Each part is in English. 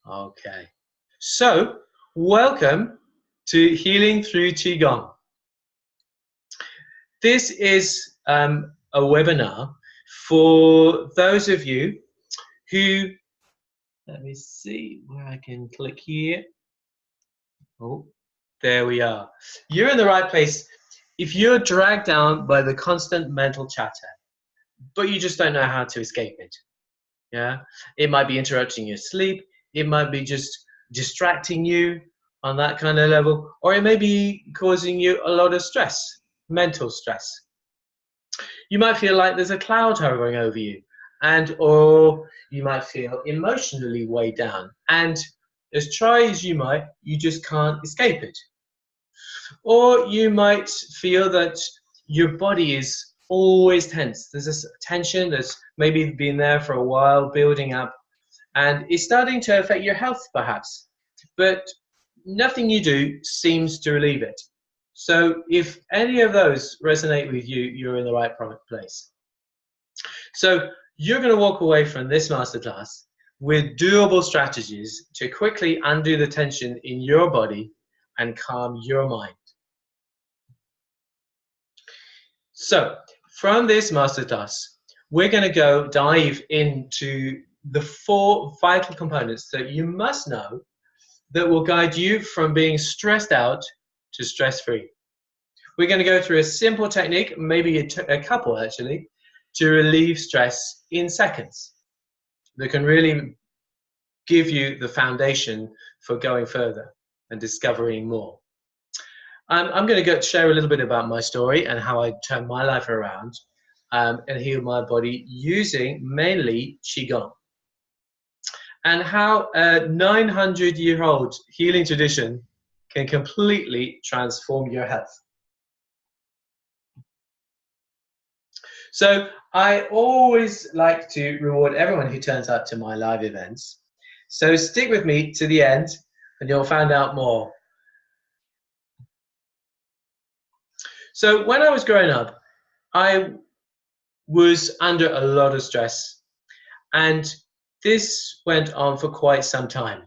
Okay. So, welcome to Healing Through Qigong. This is a webinar for those of you who, let me see where I can click here. Oh, there we are. You're in the right place. If you're dragged down by the constant mental chatter, but you just don't know how to escape it, yeah? It might be interrupting your sleep. It might be just distracting you on that kind of level, or it may be causing you a lot of stress, mental stress. You might feel like there's a cloud hovering over you, or you might feel emotionally weighed down, and as try as you might, you just can't escape it. Or you might feel that your body is always tense. There's this tension that's maybe been there for a while, building up, and it's starting to affect your health perhaps, but nothing you do seems to relieve it. So if any of those resonate with you, you're in the right place. So you're going to walk away from this masterclass with doable strategies to quickly undo the tension in your body and calm your mind. So from this masterclass, we're going to go dive into the 4 vital components that you must know that will guide you from being stressed out to stress-free. We're going to go through a simple technique, maybe a couple actually, to relieve stress in seconds that can really give you the foundation for going further and discovering more. I'm going to share a little bit about my story and how I turned my life around and healed my body using mainly Qigong, and how a 900-year-old healing tradition can completely transform your health. So I always like to reward everyone who turns up to my live events. So stick with me to the end and you'll find out more. So when I was growing up, I was under a lot of stress, and this went on for quite some time.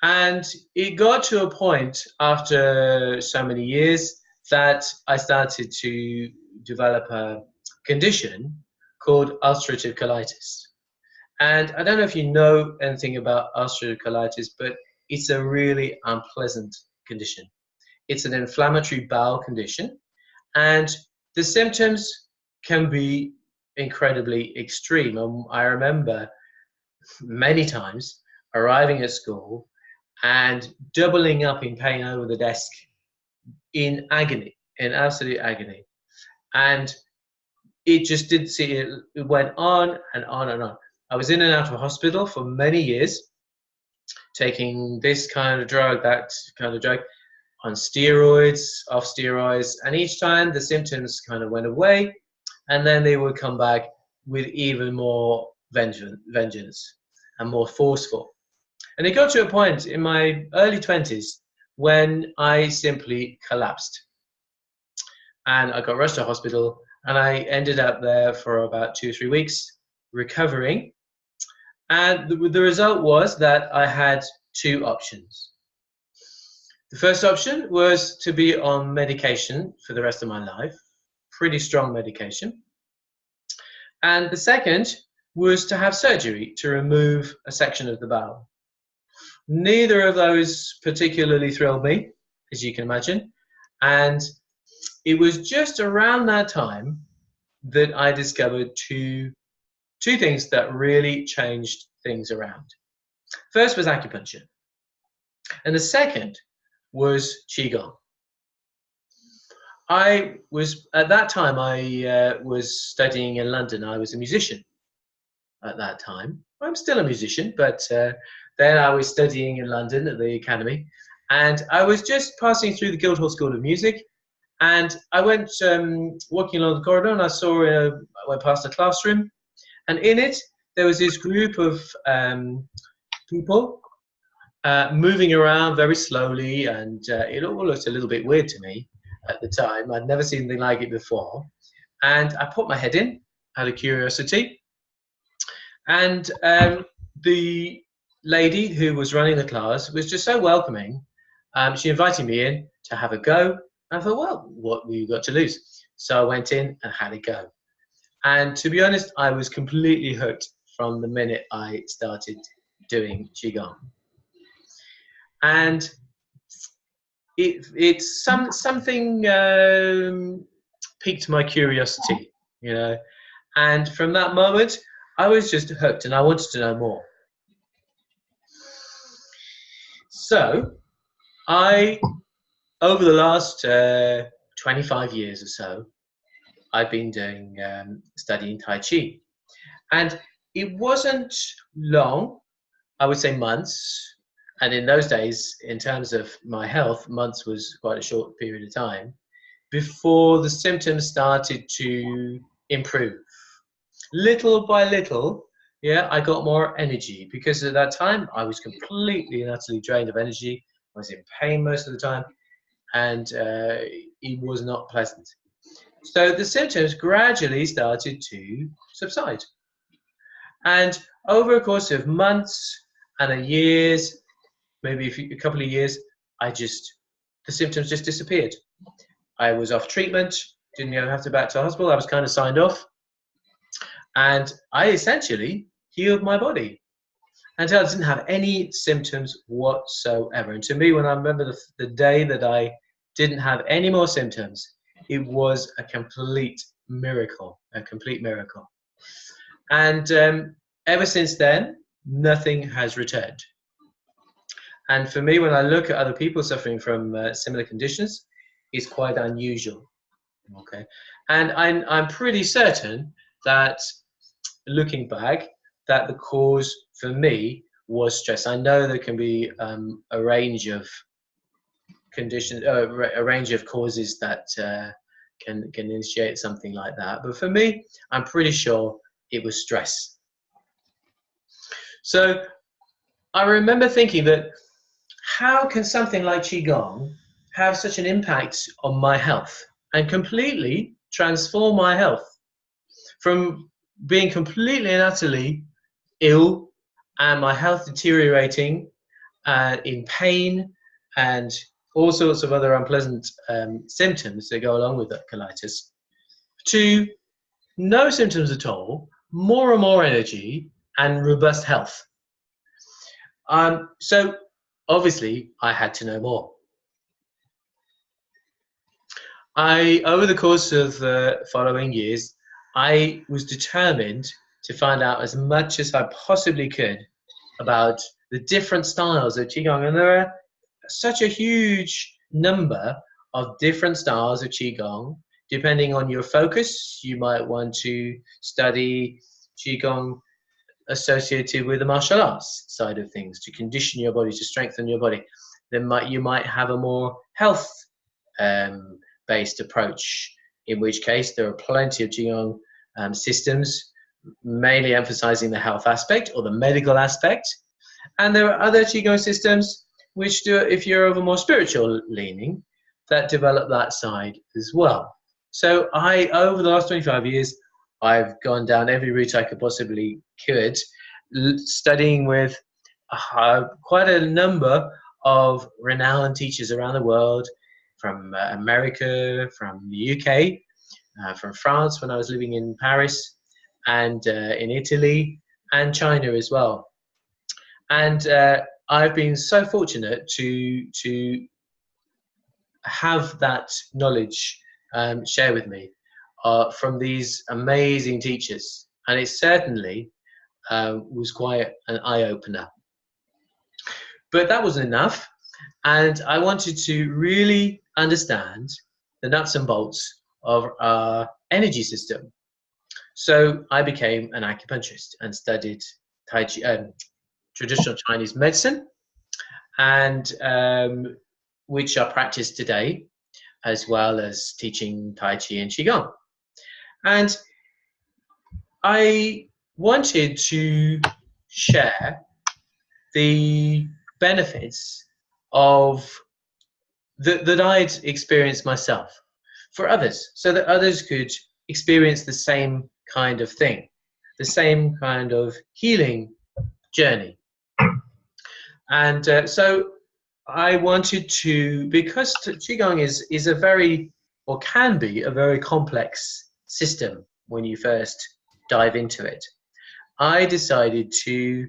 And it got to a point after so many years that I started to develop a condition called ulcerative colitis. And I don't know if you know anything about ulcerative colitis, but it's a really unpleasant condition. It's an inflammatory bowel condition, and the symptoms can be incredibly extreme. I remember many times arriving at school and doubling up in pain over the desk in agony, in absolute agony. And it just didn't see it. It went on and on and on. I was in and out of hospital for many years, taking this kind of drug, that kind of drug, on steroids, off steroids, and each time the symptoms kind of went away, and then they would come back with even more vengeance and more forceful. And it got to a point in my early 20s when I simply collapsed. And I got rushed to hospital, and I ended up there for about 2 or 3 weeks recovering. And the result was that I had 2 options. The first option was to be on medication for the rest of my life, pretty strong medication. And the second was to have surgery to remove a section of the bowel. Neither of those particularly thrilled me, as you can imagine. And it was just around that time that I discovered two things that really changed things around. First was acupuncture, and the second was Qigong. At that time, I was studying in London. I was a musician at that time. I'm still a musician, but then I was studying in London at the academy, and I was just passing through the Guildhall School of Music, and I went walking along the corridor, and I went past a classroom, and in it there was this group of people moving around very slowly, and it all looked a little bit weird to me at the time. I'd never seen anything like it before, and I put my head in out of curiosity, and the lady who was running the class was just so welcoming. She invited me in to have a go. And I thought, well, what have you got to lose? So I went in and had a go. And to be honest, I was completely hooked from the minute I started doing Qigong. And it's something piqued my curiosity, you know. And from that moment, I was just hooked and I wanted to know more. So over the last 25 years or so, I've been doing studying Tai Chi. And it wasn't long, I would say months. And in those days, in terms of my health, months was quite a short period of time before the symptoms started to improve. Little by little, yeah, I got more energy because at that time I was completely and utterly drained of energy. I was in pain most of the time, and it was not pleasant. So the symptoms gradually started to subside. And over a course of months and years, maybe a couple of years, the symptoms just disappeared. I was off treatment, didn't have to back to hospital. I was kind of signed off. And I essentially healed my body until I didn't have any symptoms whatsoever. And to me, when I remember the day that I didn't have any more symptoms, it was a complete miracle, a complete miracle. And ever since then, nothing has returned. And for me, when I look at other people suffering from similar conditions, it's quite unusual. Okay, and I'm pretty certain that looking back, that the cause for me was stress. I know there can be a range of conditions, a range of causes that can initiate something like that. But for me, I'm pretty sure it was stress. So I remember thinking that how can something like Qigong have such an impact on my health and completely transform my health from being completely and utterly ill and my health deteriorating in pain and all sorts of other unpleasant symptoms that go along with that colitis, to no symptoms at all, more and more energy and robust health. So obviously I had to know more. Over the course of the following years, I was determined to find out as much as I possibly could about the different styles of Qigong. And there are such a huge number of different styles of Qigong. Depending on your focus, you might want to study Qigong associated with the martial arts side of things, to condition your body, to strengthen your body. Then you might have a more health based approach, in which case there are plenty of Qigong systems, mainly emphasizing the health aspect or the medical aspect. And there are other Qigong systems which do, if you're of a more spiritual leaning, that develop that side as well. So over the last 25 years, I've gone down every route I could possibly could, studying with quite a number of renowned teachers around the world, from America, from the UK, from France when I was living in Paris, and in Italy, and China as well. And I've been so fortunate to have that knowledge shared with me from these amazing teachers. And it certainly was quite an eye-opener. But that wasn't enough. And I wanted to really understand the nuts and bolts of our energy system. So I became an acupuncturist and studied Tai Chi, traditional Chinese medicine, and which are practiced today, as well as teaching Tai Chi and Qigong. And I wanted to share the benefits of that I'd experienced myself for others, so that others could experience the same kind of thing, the same kind of healing journey. And so I wanted to, because Qigong is a very, or can be a very complex system when you first dive into it. I decided to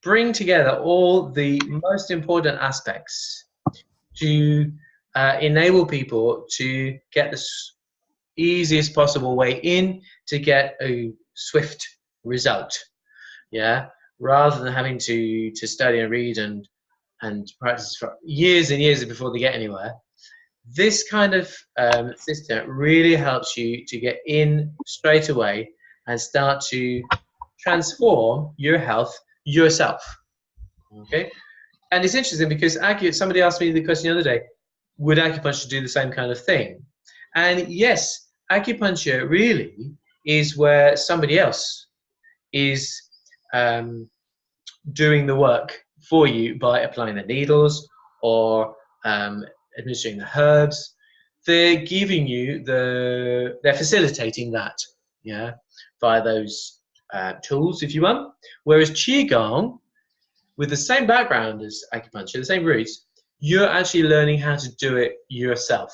bring together all the most important aspects to enable people to get the easiest possible way in to get a swift result. Yeah, rather than having to study and read and practice for years and years before they get anywhere. This kind of system really helps you to get in straight away and start to transform your health yourself. Okay, and it's interesting because somebody asked me the question the other day: would acupuncture do the same kind of thing? And yes, acupuncture really is where somebody else is doing the work for you by applying the needles or administering the herbs. They're giving you they're facilitating that, yeah, via those tools, if you want. Whereas Qigong, with the same background as acupuncture, the same roots, you're actually learning how to do it yourself.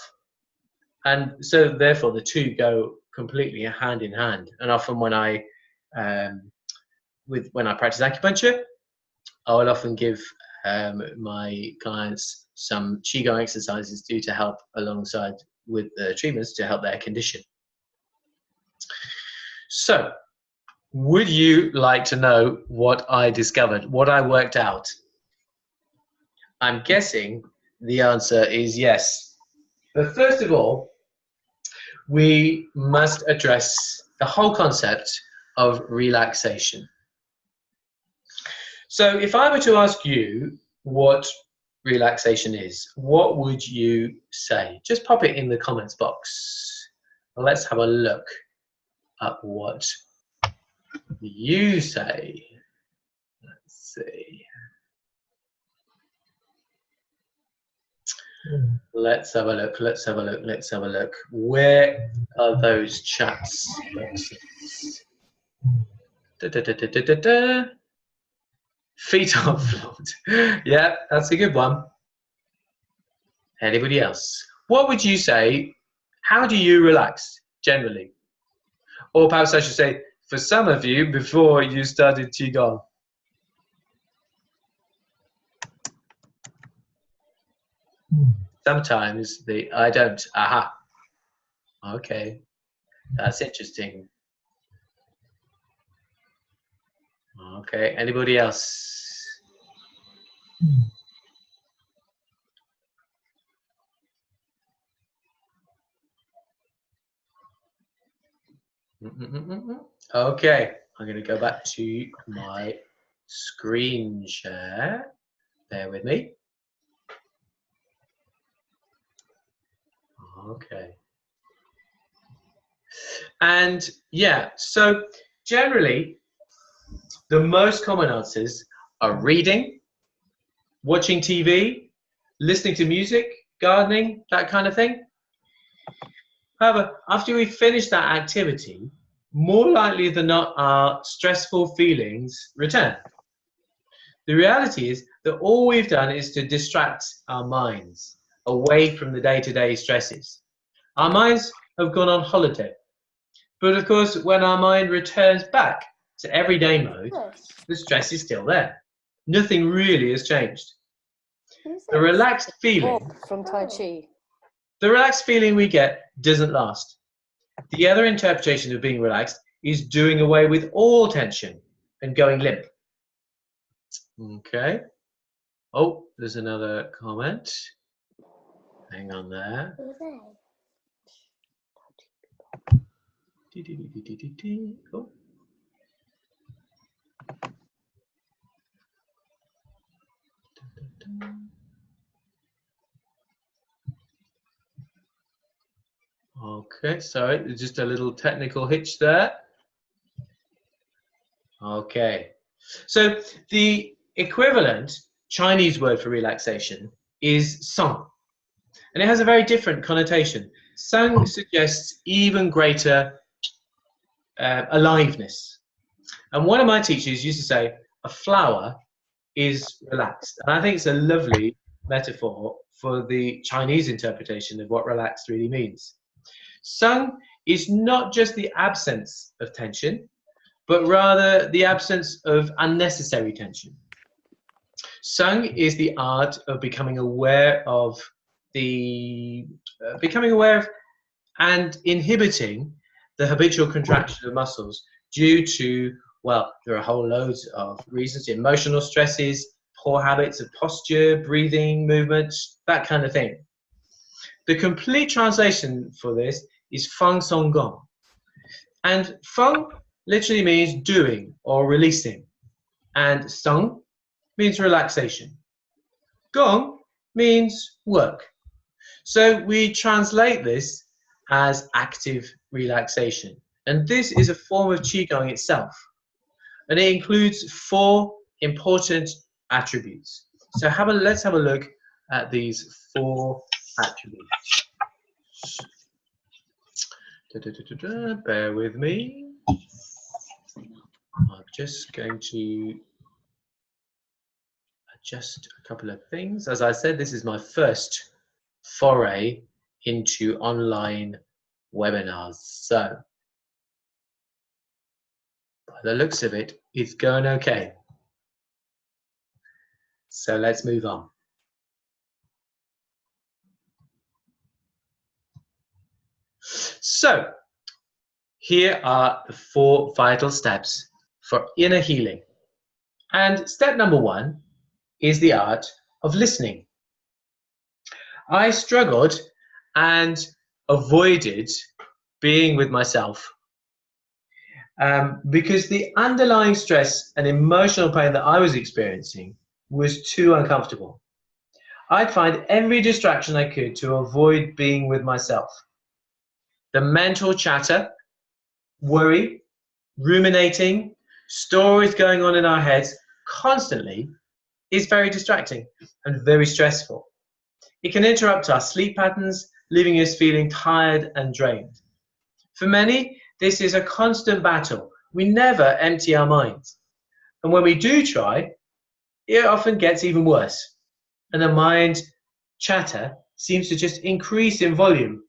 And so therefore the two go completely hand in hand. And often when I practice acupuncture, I will often give my clients some Qigong exercises to help alongside with the treatments to help their condition. So, would you like to know what I discovered, what I worked out? I'm guessing the answer is yes. But first of all, we must address the whole concept of relaxation. So if I were to ask you what relaxation is, what would you say? Just pop it in the comments box. Let's have a look at what you say. Let's see. Let's have a look. Let's have a look. Let's have a look. Where are those chats boxes? Da, da, da, da, da, da, da. Feet on float. Yeah, that's a good one. Anybody else? What would you say? How do you relax generally? Or perhaps I should say, for some of you, before you started Qigong. Sometimes I don't. Aha. Okay. That's interesting. Okay. Anybody else? Okay. I'm going to go back to my screen share. Bear with me. Okay. And yeah, so generally, the most common answers are reading, watching TV, listening to music, gardening, that kind of thing. However, after we finish that activity, more likely than not, our stressful feelings return. The reality is that all we've done is to distract our minds away from the day-to-day stresses. Our minds have gone on holiday. But of course, when our mind returns back to everyday mode, the stress is still there. Nothing really has changed. The relaxed feeling from Tai Chi. The relaxed feeling we get doesn't last. The other interpretation of being relaxed is doing away with all tension and going limp. Okay. Oh, there's another comment. Hang on there. Oh. Okay, sorry, just a little technical hitch there. Okay, so the equivalent Chinese word for relaxation is song, and it has a very different connotation. Song suggests even greater aliveness. And one of my teachers used to say, a flower is relaxed. And I think it's a lovely metaphor for the Chinese interpretation of what relaxed really means. Sung is not just the absence of tension, but rather the absence of unnecessary tension. Sung is the art of becoming aware of and inhibiting the habitual contraction of muscles due to, well, there are whole loads of reasons: emotional stresses, poor habits of posture, breathing, movement, that kind of thing. The complete translation for this is Feng Song Gong. And Feng literally means doing or releasing, and Song means relaxation. Gong means work. So we translate this as active relaxation. And this is a form of Qigong itself. And it includes 4 important attributes. So let's have a look at these 4 attributes. Bear with me. I'm just going to adjust a couple of things. As I said, this is my first foray into online webinars. So, by the looks of it, it's going okay. So let's move on. So, here are the 4 vital steps for inner healing. And step number 1 is the art of listening. I struggled and avoided being with myself because the underlying stress and emotional pain that I was experiencing was too uncomfortable. I'd find every distraction I could to avoid being with myself. The mental chatter, worry, ruminating, stories going on in our heads constantly is very distracting and very stressful. It can interrupt our sleep patterns, leaving us feeling tired and drained. For many, this is a constant battle. We never empty our minds. And when we do try, it often gets even worse. And the mind chatter seems to just increase in volume.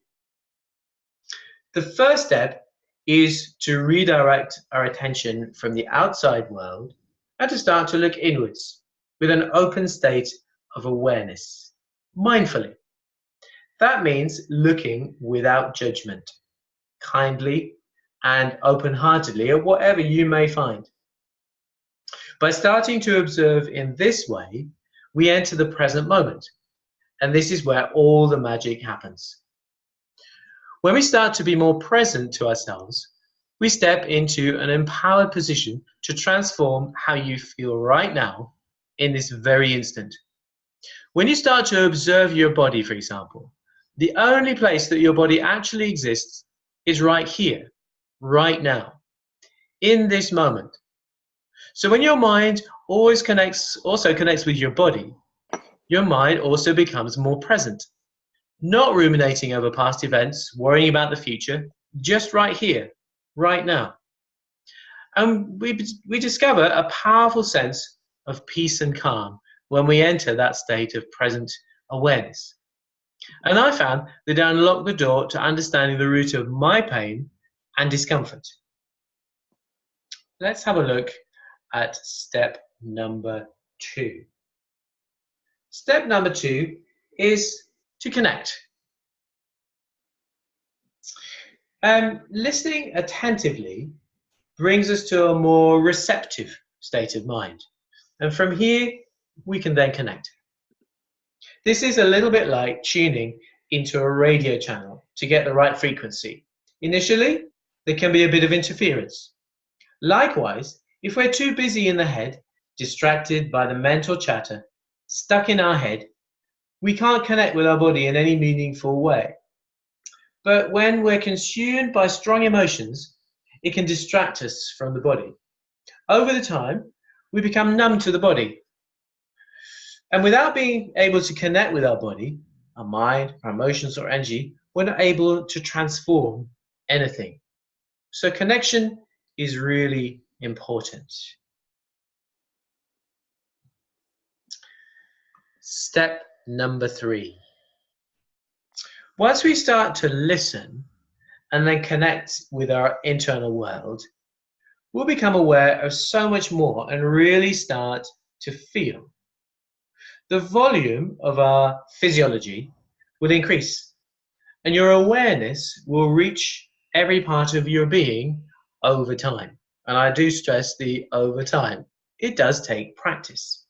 The first step is to redirect our attention from the outside world and to start to look inwards with an open state of awareness, mindfully. That means looking without judgment, kindly and open-heartedly at whatever you may find. By starting to observe in this way, we enter the present moment, and this is where all the magic happens. When we start to be more present to ourselves, we step into an empowered position to transform how you feel right now in this very instant. When you start to observe your body, for example, the only place that your body actually exists is right here, right now, in this moment. So when your mind also connects with your body, your mind also becomes more present, not ruminating over past events, worrying about the future, just right here, right now. And we discover a powerful sense of peace and calm when we enter that state of present awareness. And I found that it unlocked the door to understanding the root of my pain and discomfort. Let's have a look at step number 2. Step number 2 is to connect. Listening attentively brings us to a more receptive state of mind. And from here, we can then connect. This is a little bit like tuning into a radio channel to get the right frequency. Initially, there can be a bit of interference. Likewise, if we're too busy in the head, distracted by the mental chatter, stuck in our head, we can't connect with our body in any meaningful way. But when we're consumed by strong emotions, it can distract us from the body. Over the time, we become numb to the body. And without being able to connect with our body, our mind, our emotions, or energy, we're not able to transform anything. So connection is really important. Step number 3. Once we start to listen and then connect with our internal world, we'll become aware of so much more and really start to feel. The volume of our physiology will increase, and your awareness will reach every part of your being over time. And I do stress the over time. It does take practice.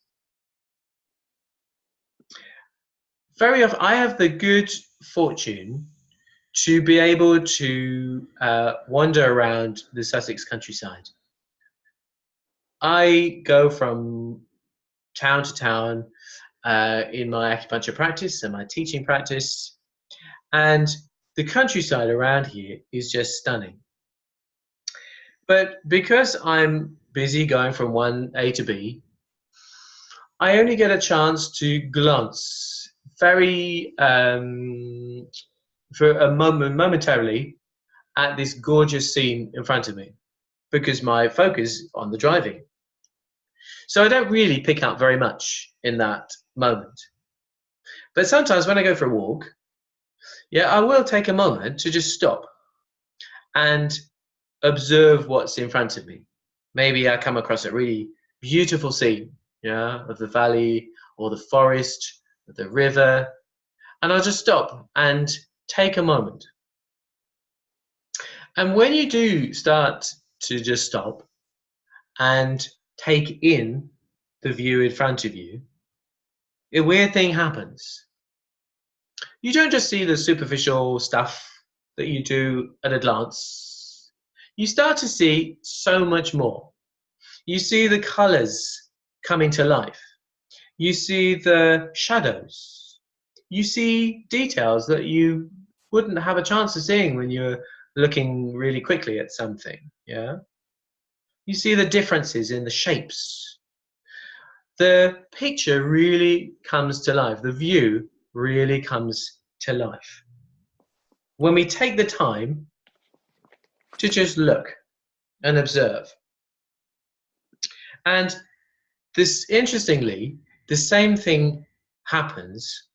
Very often, I have the good fortune to be able to wander around the Sussex countryside. I go from town to town in my acupuncture practice and my teaching practice, and the countryside around here is just stunning. But because I'm busy going from one A to B, I only get a chance to glance very for a moment, momentarily, at this gorgeous scene in front of me, because my focus is on the driving. So I don't really pick up very much in that moment. But sometimes when I go for a walk, yeah, I will take a moment to just stop and observe what's in front of me. Maybe I come across a really beautiful scene, yeah, of the valley or the forest or the river, and I'll just stop and take a moment. And when you do start to just stop and take in the view in front of you, a weird thing happens. You don't just see the superficial stuff that you do at a glance. You start to see so much more. You see the colors coming to life. You see the shadows. You see details that you wouldn't have a chance of seeing when you're looking really quickly at something. Yeah. You see the differences in the shapes. The picture really comes to life. The view really comes to life when we take the time to just look and observe. And this, interestingly, the same thing happens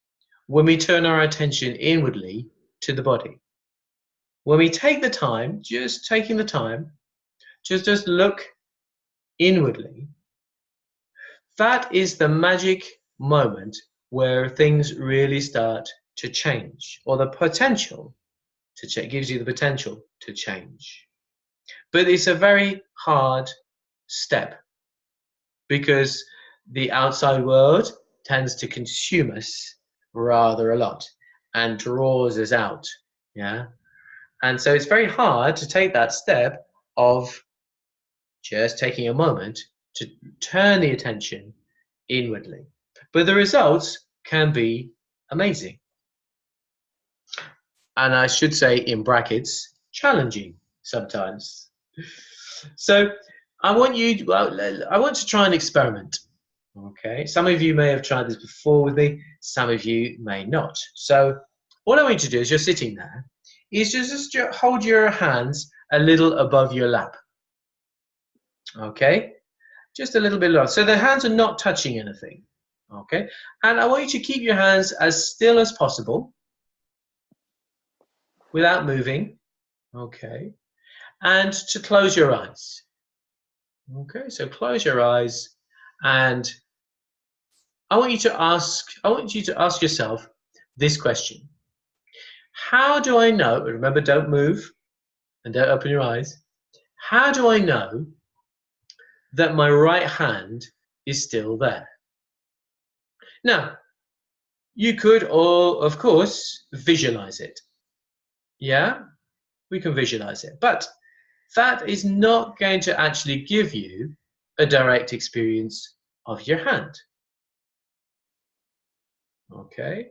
when we turn our attention inwardly to the body. When we take the time, just taking the time, just look inwardly, that is the magic moment where things really start to change, or the potential to change, gives you the potential to change. But it's a very hard step because the outside world tends to consume us rather a lot and draws us out. Yeah. And so it's very hard to take that step of just taking a moment to turn the attention inwardly. But the results can be amazing. And I should say, in brackets, challenging sometimes. So I want to try an experiment. Okay, some of you may have tried this before with me, some of you may not. So what I want you to do is, you're sitting there, is just hold your hands a little above your lap. Okay, just a little bit low. So the hands are not touching anything. Okay, and I want you to keep your hands as still as possible without moving. Okay, and to close your eyes. Okay, so close your eyes, and I want you to ask yourself this question. How do I know, remember, don't move and don't open your eyes. How do I know that my right hand is still there? Now, you could all, of course, visualize it. Yeah, we can visualize it. But that is not going to actually give you a direct experience of your hand. Okay,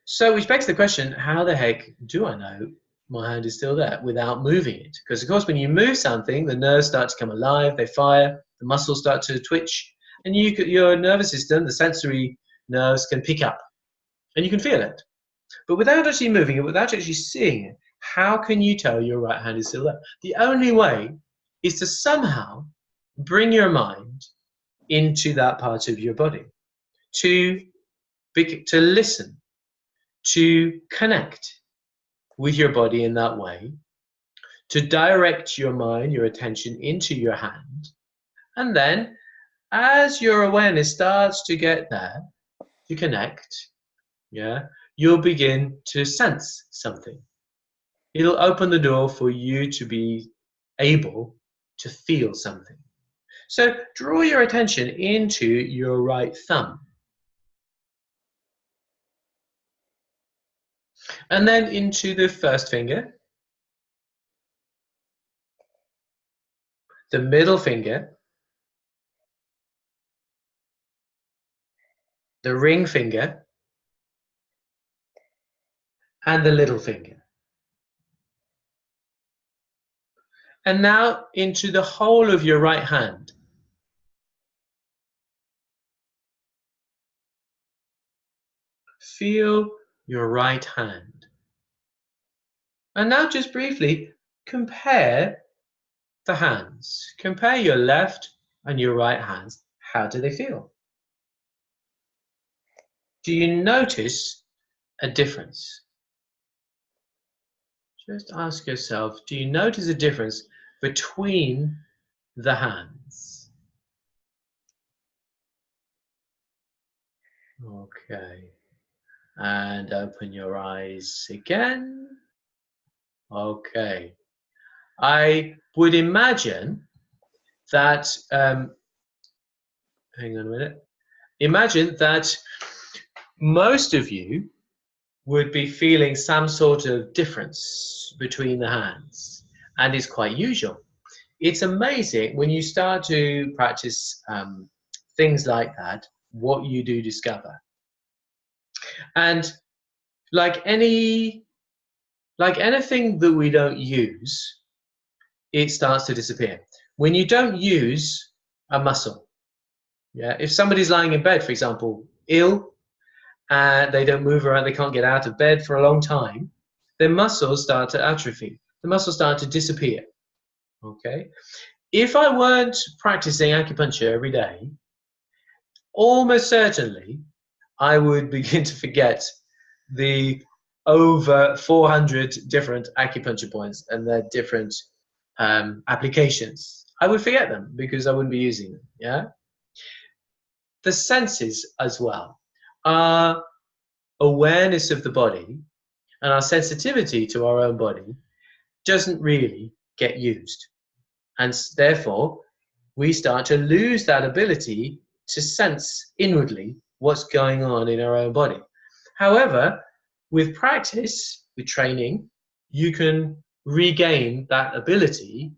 so which begs the question, how the heck do I know my hand is still there without moving it? Because of course when you move something, the nerves start to come alive, they fire, the muscles start to twitch, and your nervous system, the sensory nerves, can pick up and you can feel it. But without actually moving it, without actually seeing it, how can you tell your right hand is still there? The only way is to somehow bring your mind into that part of your body, to to listen, to connect with your body in that way, to direct your mind, your attention into your hand. And then as your awareness starts to get there, to connect, you'll begin to sense something. It'll open the door for you to be able to feel something. So draw your attention into your right thumb. And then into the first finger, the middle finger, the ring finger, and the little finger. And now into the whole of your right hand. Feel your right hand. And now just briefly compare the hands. Compare your left and your right hands. How do they feel? Do you notice a difference? Just ask yourself, do you notice a difference between the hands? Okay. And open your eyes again. Okay. I would imagine that, hang on a minute. Imagine that most of you would be feeling some sort of difference between the hands, and it's quite usual. It's amazing when you start to practice things like that, what you do discover. And like anything that we don't use, it starts to disappear. When you don't use a muscle, if somebody's lying in bed, for example, ill, and they don't move around, they can't get out of bed for a long time, their muscles start to atrophy. The muscles start to disappear. Okay? If I weren't practicing acupuncture every day, almost certainly I would begin to forget the over 400 different acupuncture points and their different applications. I would forget them because I wouldn't be using them. Yeah. The senses as well. Our awareness of the body and our sensitivity to our own body doesn't really get used, and therefore we start to lose that ability to sense inwardly what's going on in our own body. However, with practice, with training, you can regain that ability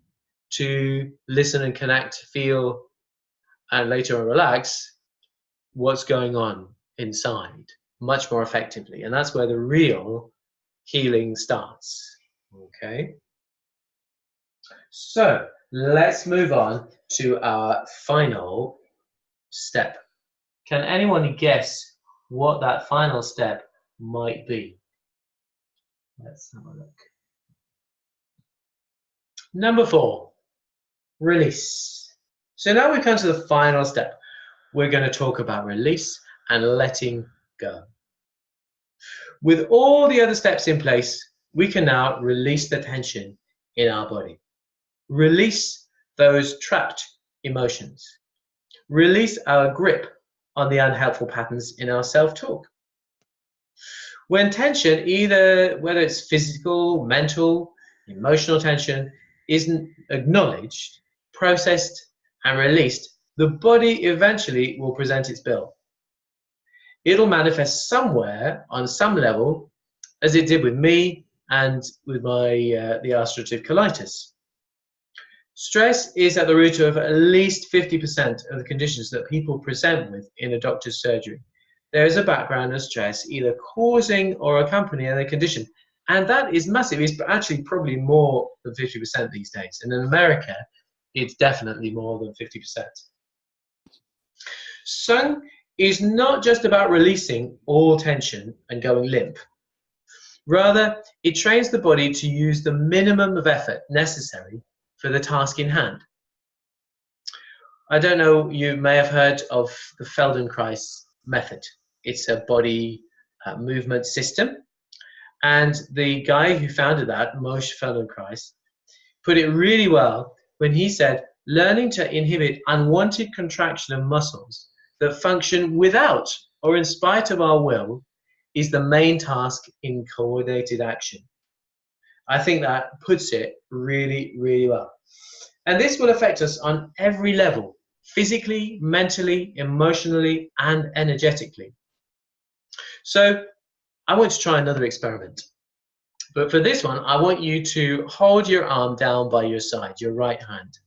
to listen and connect, feel, and later on relax what's going on inside much more effectively. And that's where the real healing starts. Okay? So let's move on to our final step. Can anyone guess what that final step might be? Let's have a look. Number 4, release. So now we come to the final step. We're going to talk about release and letting go. With all the other steps in place, we can now release the tension in our body. Release those trapped emotions. Release our grip on the unhelpful patterns in our self-talk. When tension, whether it's physical, mental, emotional tension, isn't acknowledged, processed, and released, the body eventually will present its bill. It'll manifest somewhere on some level, as it did with me and with the ulcerative colitis. Stress is at the root of at least 50% of the conditions that people present with in a doctor's surgery. There is a background of stress either causing or accompanying the condition, and that is massive. It's actually probably more than 50% these days. And in America, it's definitely more than 50%. Sung is not just about releasing all tension and going limp. Rather, it trains the body to use the minimum of effort necessary for the task in hand. I don't know, you may have heard of the Feldenkrais method. It's a body movement system. And the guy who founded that, Moshe Feldenkrais, put it really well when he said, learning to inhibit unwanted contraction of muscles that function without or in spite of our will is the main task in coordinated action. I think that puts it really, really well. And this will affect us on every level, physically, mentally, emotionally, and energetically. So I want to try another experiment. But for this one, I want you to hold your arm down by your side, your right hand.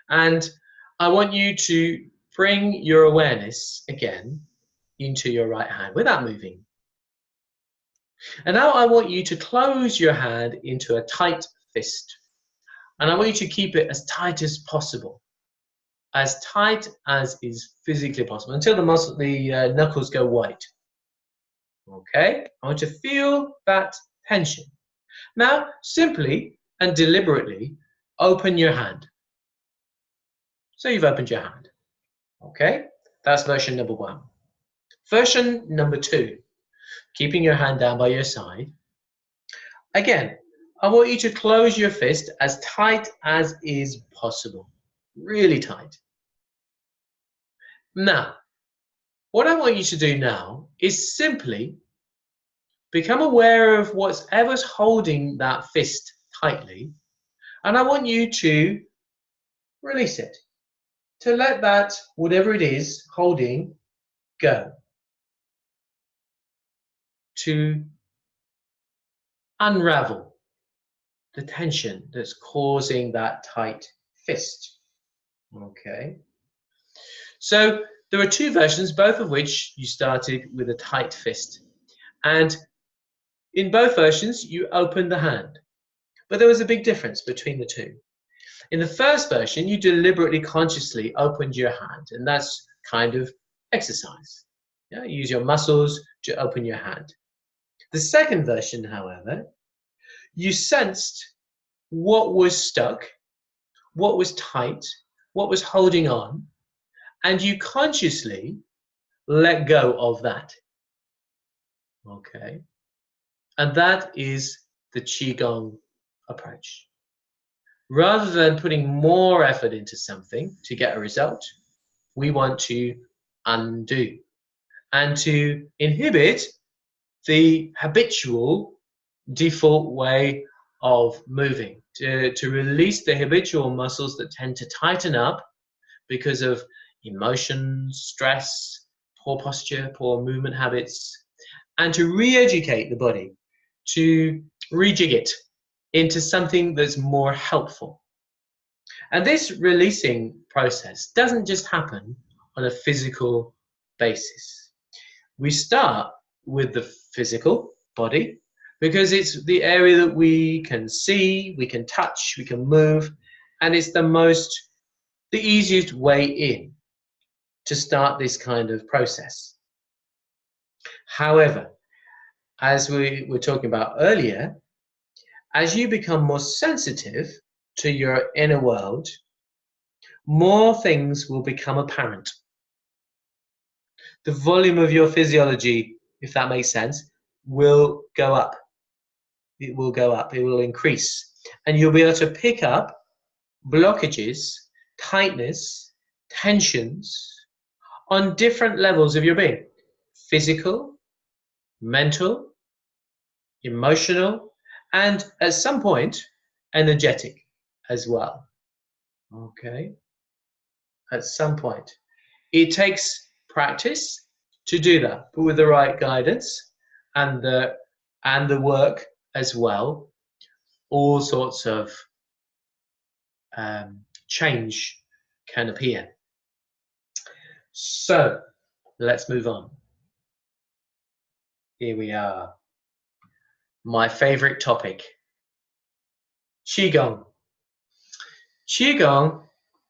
And I want you to bring your awareness again into your right hand without moving. And now I want you to close your hand into a tight fist. And I want you to keep it as tight as possible, as tight as is physically possible, until the knuckles go white. Okay? I want you to feel that tension. Now, simply and deliberately open your hand. So you've opened your hand. Okay? That's version number 1. Version number 2, keeping your hand down by your side. Again, I want you to close your fist as tight as is possible. Really tight. Now, what I want you to do now is simply become aware of whatever's holding that fist tightly, and I want you to release it, to let that, whatever it is holding, go, to unravel the tension that's causing that tight fist. Okay. So there are 2 versions, both of which you started with a tight fist. And in both versions, you opened the hand. But there was a big difference between the 2. In the first version, you deliberately, consciously opened your hand, and that's kind of exercise. Yeah, use your muscles to open your hand. The second version, however, you sensed what was stuck, what was tight, what was holding on, and you consciously let go of that. Okay? And that is the Qigong approach. Rather than putting more effort into something to get a result, we want to undo and to inhibit the habitual default way of moving, to release the habitual muscles that tend to tighten up because of emotion, stress, poor posture, poor movement habits, and to re-educate the body, to rejig it into something that's more helpful. And this releasing process doesn't just happen on a physical basis. We start with the physical body because it's the area that we can see, we can touch, we can move, and it's the easiest way in to start this kind of process. However, as we were talking about earlier, as you become more sensitive to your inner world, more things will become apparent. The volume of your physiology, if that makes sense, will go up. It will go up, it will increase. And you'll be able to pick up blockages, tightness, tensions on different levels of your being. Physical, mental, emotional, and at some point, energetic as well. Okay? At some point. It takes practice to do that, but with the right guidance and the work as well, all sorts of change can appear. So let's move on. Here we are. My favorite topic, Qigong. Qigong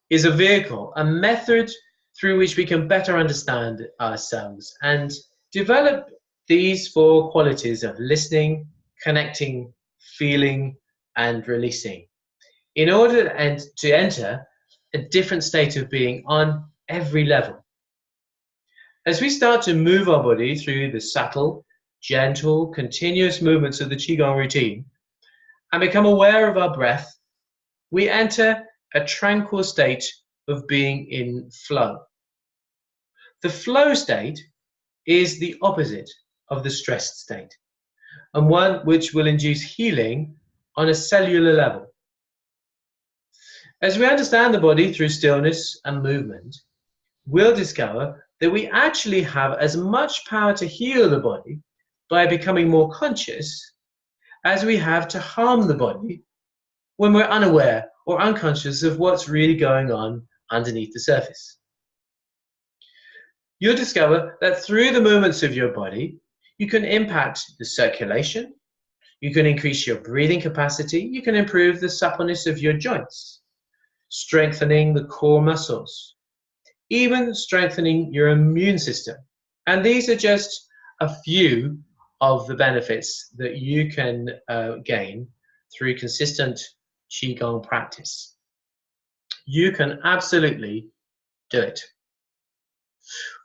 is a vehicle, a method through which we can better understand ourselves and develop these 4 qualities of listening, connecting, feeling, and releasing in order to enter a different state of being on every level. As we start to move our body through the subtle, gentle, continuous movements of the Qigong routine and become aware of our breath, we enter a tranquil state of being in flow. The flow state is the opposite of the stressed state, and one which will induce healing on a cellular level. As we understand the body through stillness and movement, we'll discover that we actually have as much power to heal the body by becoming more conscious as we have to harm the body when we're unaware or unconscious of what's really going on underneath the surface. You'll discover that through the movements of your body, you can impact the circulation, you can increase your breathing capacity, you can improve the suppleness of your joints, strengthening the core muscles, even strengthening your immune system. And these are just a few of the benefits that you can gain through consistent Qigong practice. You can absolutely do it.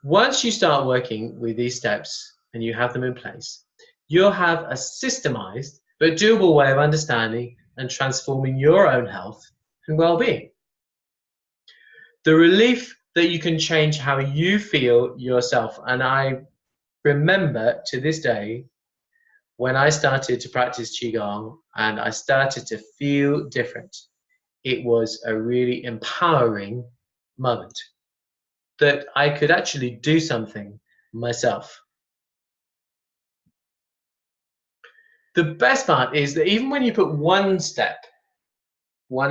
Once you start working with these steps and you have them in place, you'll have a systemized but doable way of understanding and transforming your own health and well-being. The relief that you can change how you feel yourself. And I remember to this day when I started to practice Qigong and I started to feel different. It was a really empowering moment that I could actually do something myself. The best part is that even when you put one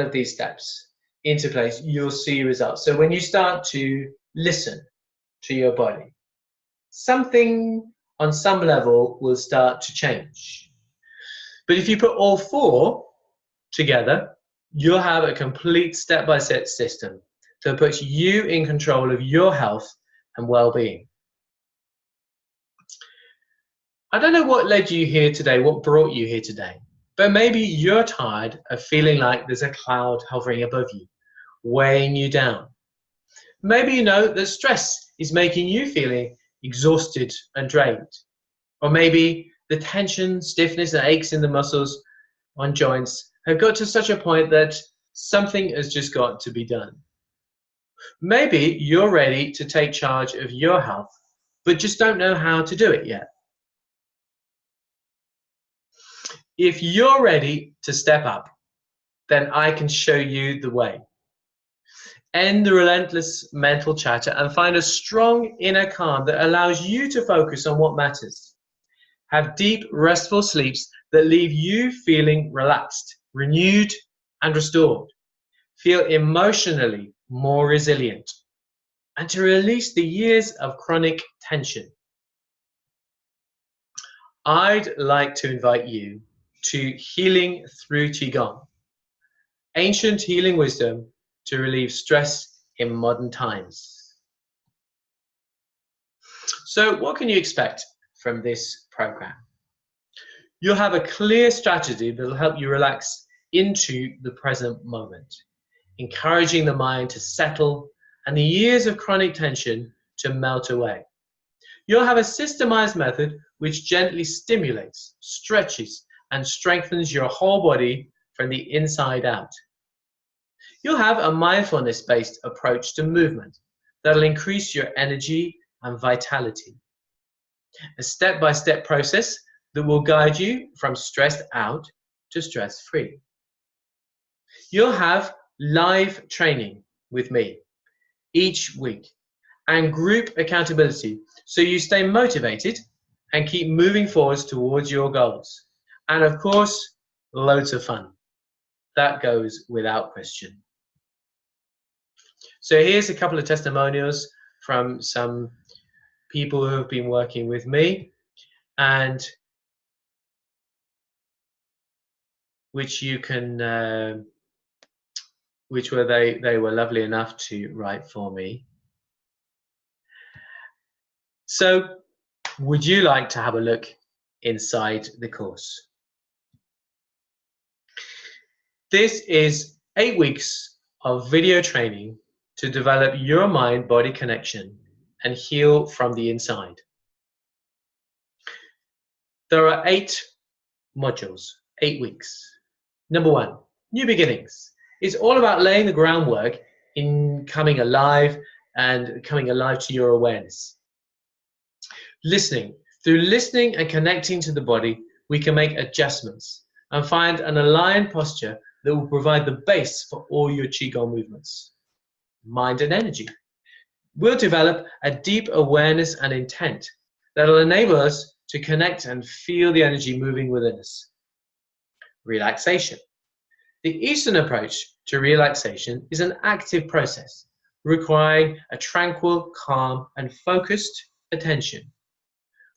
of these steps into place, you'll see results. So when you start to listen to your body, something on some level will start to change. But if you put all four together, you'll have a complete step-by-step system that puts you in control of your health and well-being. I don't know what led you here today, what brought you here today, but maybe you're tired of feeling like there's a cloud hovering above you, weighing you down. Maybe you know that stress is making you feeling exhausted and drained. Or maybe the tension, stiffness, and aches in the muscles on joints have got to such a point that something has just got to be done. Maybe you're ready to take charge of your health, but just don't know how to do it yet. If you're ready to step up, then I can show you the way. End the relentless mental chatter and find a strong inner calm that allows you to focus on what matters. Have deep, restful sleeps that leave you feeling relaxed, renewed, and restored. Feel emotionally more resilient, and to release the years of chronic tension. I'd like to invite you to Healing Through Qigong, ancient healing wisdom to relieve stress in modern times. So what can you expect from this program? You'll have a clear strategy that will help you relax into the present moment, encouraging the mind to settle and the years of chronic tension to melt away. You'll have a systemized method which gently stimulates, stretches, and strengthens your whole body from the inside out. You'll have a mindfulness-based approach to movement that'll increase your energy and vitality. A step-by-step process that will guide you from stressed out to stress-free. You'll have live training with me each week and group accountability so you stay motivated and keep moving forwards towards your goals. And of course, loads of fun. That goes without question. So here's a couple of testimonials from some people who have been working with me and which you can which were they were lovely enough to write for me. So would you like to have a look inside the course? This is 8 weeks of video training to develop your mind-body connection and heal from the inside. There are 8 modules, 8 weeks. Number 1, new beginnings. It's all about laying the groundwork in coming alive and coming alive to your awareness. Listening. Through listening and connecting to the body, we can make adjustments and find an aligned posture that will provide the base for all your Qigong movements. Mind and energy. We'll develop a deep awareness and intent that will enable us to connect and feel the energy moving within us. Relaxation. The Eastern approach to relaxation is an active process requiring a tranquil, calm, and focused attention.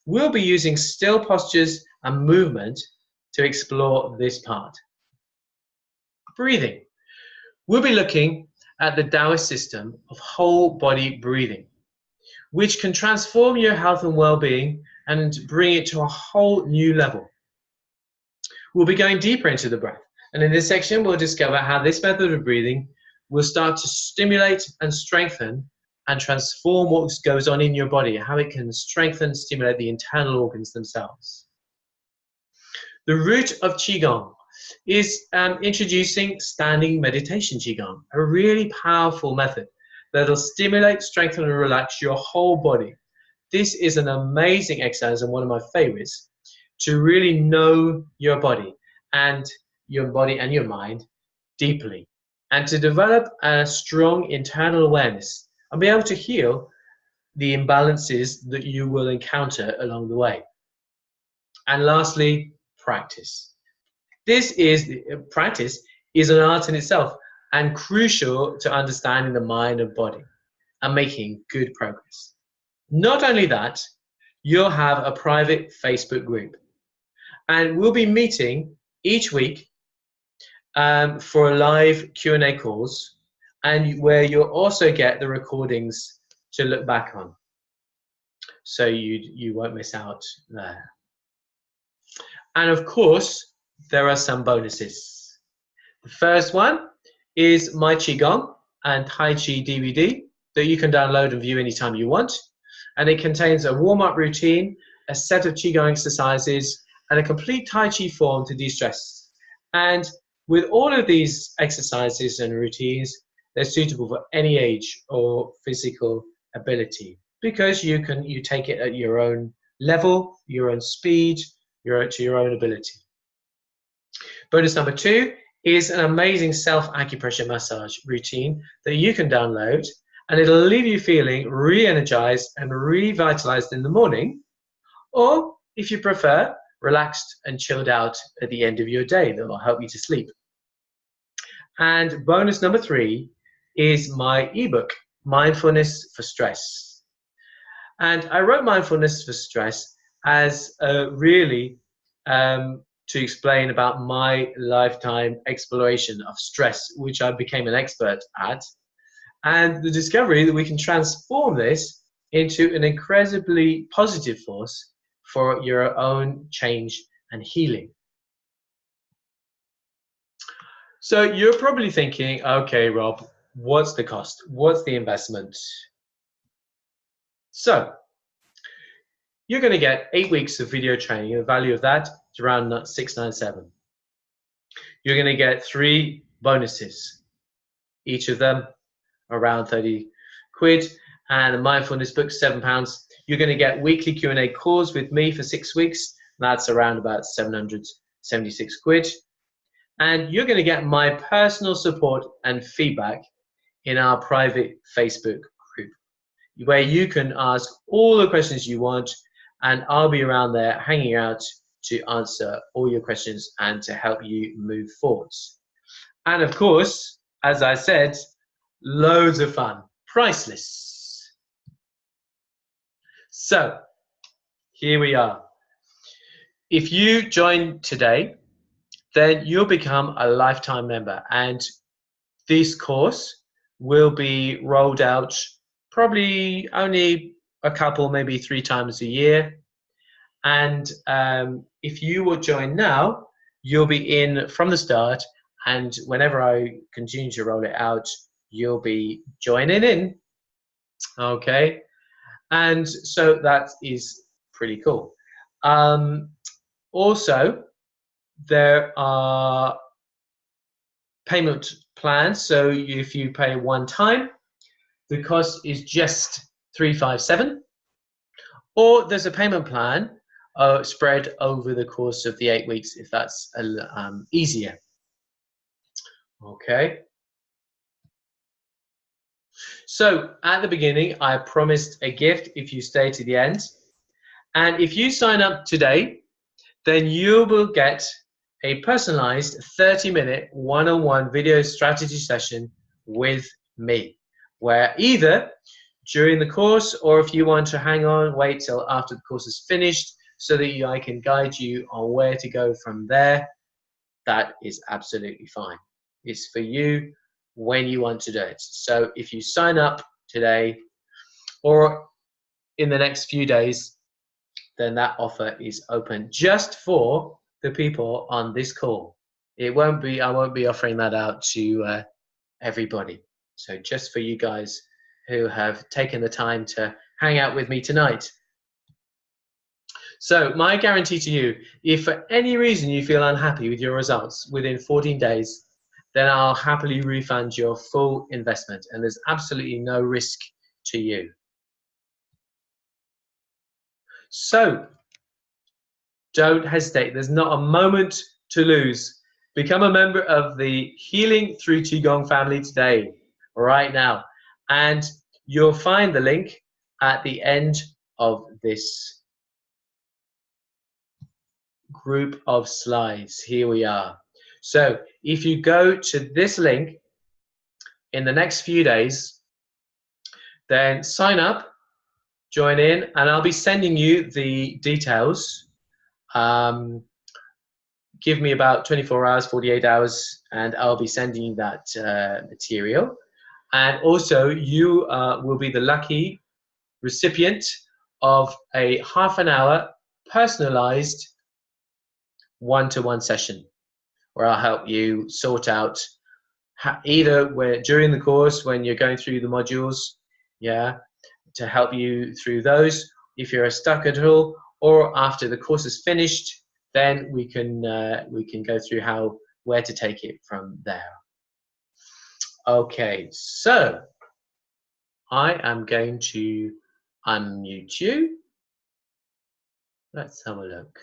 We'll be using still postures and movement to explore this part. Breathing. We'll be looking at the Taoist system of whole body breathing, which can transform your health and well-being and bring it to a whole new level. We'll be going deeper into the breath, and in this section we'll discover how this method of breathing will start to stimulate and strengthen and transform what goes on in your body, how it can strengthen and stimulate the internal organs themselves. The root of Qigong is introducing standing meditation Qigong, a really powerful method that will stimulate, strengthen, and relax your whole body. This is an amazing exercise and one of my favorites to really know your body and your mind deeply, and to develop a strong internal awareness and be able to heal the imbalances that you will encounter along the way. And lastly, practice. Practice is an art in itself and crucial to understanding the mind and body and making good progress. Not only that, you'll have a private Facebook group, and we'll be meeting each week for live Q&A calls, and where you'll also get the recordings to look back on, so you won't miss out there. And of course, there are some bonuses. The first one is my Qigong and Tai Chi DVD that you can download and view anytime you want. And it contains a warm-up routine, a set of Qigong exercises, and a complete Tai Chi form to de-stress. And with all of these exercises and routines, they're suitable for any age or physical ability, because you take it at your own level, your own speed, to your own ability. Bonus number 2 is an amazing self-acupressure massage routine that you can download, and it'll leave you feeling re-energized and revitalized in the morning, or if you prefer, relaxed and chilled out at the end of your day. That will help you to sleep. And bonus number 3 is my ebook, Mindfulness for Stress. And I wrote Mindfulness for Stress as really to explain about my lifetime exploration of stress, which I became an expert at, and the discovery that we can transform this into an incredibly positive force for your own change and healing. So you're probably thinking, okay, Rob, what's the cost? What's the investment? So you're going to get 8 weeks of video training. The value of that is around $697. You're going to get 3 bonuses, each of them around 30 quid, and a mindfulness book, £7. You're going to get weekly Q&A calls with me for 6 weeks. That's around about 776 quid. And you're going to get my personal support and feedback in our private Facebook group, where you can ask all the questions you want, and I'll be around there hanging out to answer all your questions and to help you move forwards. And of course, as I said, loads of fun, priceless. So here we are. If you join today, then you'll become a lifetime member, and this course will be rolled out probably only a couple, maybe 3 times a year. And if you will join now, you'll be in from the start, and whenever I continue to roll it out, you'll be joining in. Okay, And so that is pretty cool. Also, there are payment plans. So if you pay one time, the cost is just $357. Or there's a payment plan spread over the course of the 8 weeks if that's easier. Okay. So at the beginning, I promised a gift if you stay to the end. And if you sign up today, then you will get a personalized 30-minute one-on-one video strategy session with me, where either during the course, or if you want to hang on, wait till after the course is finished so that I can guide you on where to go from there, that is absolutely fine. It's for you when you want to do it. So if you sign up today or in the next few days, then that offer is open just for the people on this call. I won't be offering that out to everybody. So just for you guys who have taken the time to hang out with me tonight. So my guarantee to you, if for any reason you feel unhappy with your results within 14 days, then I'll happily refund your full investment, and there's absolutely no risk to you. So don't hesitate. There's not a moment to lose. Become a member of the Healing Through Qigong family today, right now. And you'll find the link at the end of this group of slides. Here we are. So if you go to this link in the next few days, then sign up, join in, and I'll be sending you the details. Give me about 24 hours, 48 hours, and I'll be sending you that material. And also, you will be the lucky recipient of a half-an-hour personalized one-to-one session where I'll help you sort out either during the course when you're going through the modules, yeah, to help you through those if you're stuck at all, or after the course is finished, then we can go through where to take it from there. Okay, so I am going to unmute you. Let's have a look.